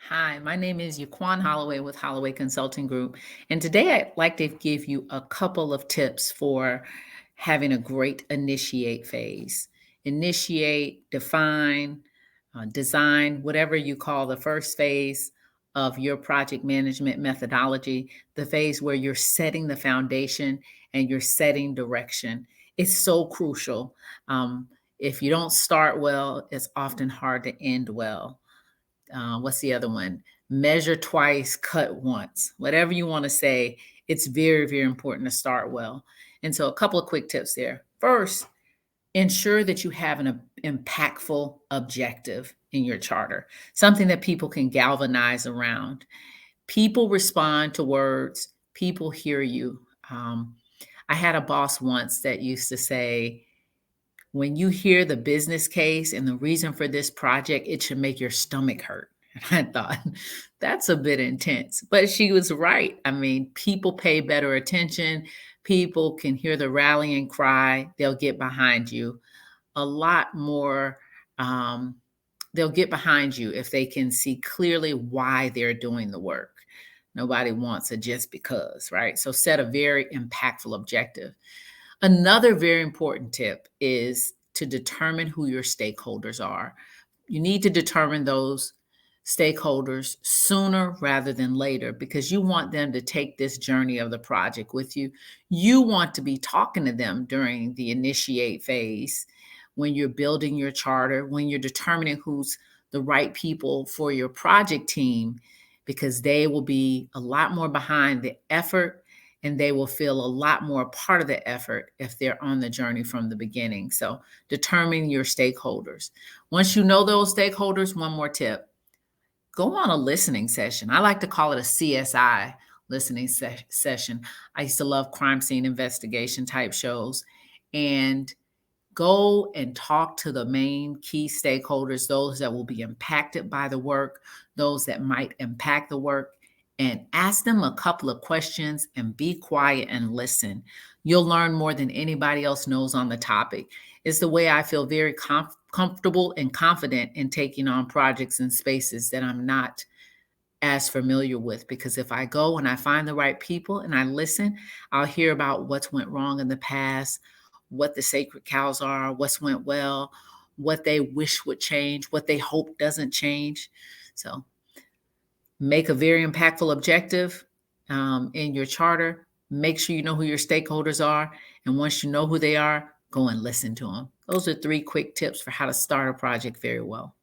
Hi, my name is Yaquan Holloway with Holloway Consulting Group. And today I'd like to give you a couple of tips for having a great initiate phase. Initiate, define, design, whatever you call the first phase of your project management methodology, the phase where you're setting the foundation and you're setting direction. It's so crucial. If you don't start well, it's often hard to end well. What's the other one? Measure twice, cut once. Whatever you want to say, it's very, very important to start well. And so, a couple of quick tips there. First, ensure that you have an impactful objective in your charter, something that people can galvanize around. People respond to words, people hear you. I had a boss once that used to say, when you hear the business case and the reason for this project, it should make your stomach hurt. And I thought, that's a bit intense. But she was right. I mean, people pay better attention. People can hear the rallying cry. They'll get behind you a lot more. Um, they'll get behind you if they can see clearly why they're doing the work. Nobody wants a just because, right? So set a very impactful objective. Another very important tip is to determine who your stakeholders are. You need to determine those stakeholders sooner rather than later because you want them to take this journey of the project with you. You want to be talking to them during the initiate phase when you're building your charter, when you're determining who's the right people for your project team, because they will be a lot more behind the effort and they will feel a lot more a part of the effort if they're on the journey from the beginning. So, determine your stakeholders. Once you know those stakeholders, one more tip, go on a listening session. I like to call it a CSI listening session. I used to love crime scene investigation type shows. And go and talk to the main key stakeholders, those that will be impacted by the work, those that might impact the work, and ask them a couple of questions and be quiet and listen. You'll learn more than anybody else knows on the topic. It's the way I feel very comfortable and confident in taking on projects and spaces that I'm not as familiar with, because if I go and I find the right people and I listen, I'll hear about what's went wrong in the past, what the sacred cows are, what's went well, what they wish would change, what they hope doesn't change. So make a very impactful objective in your charter. Make sure you know who your stakeholders are. And once you know who they are, go and listen to them. Those are three quick tips for how to start a project very well.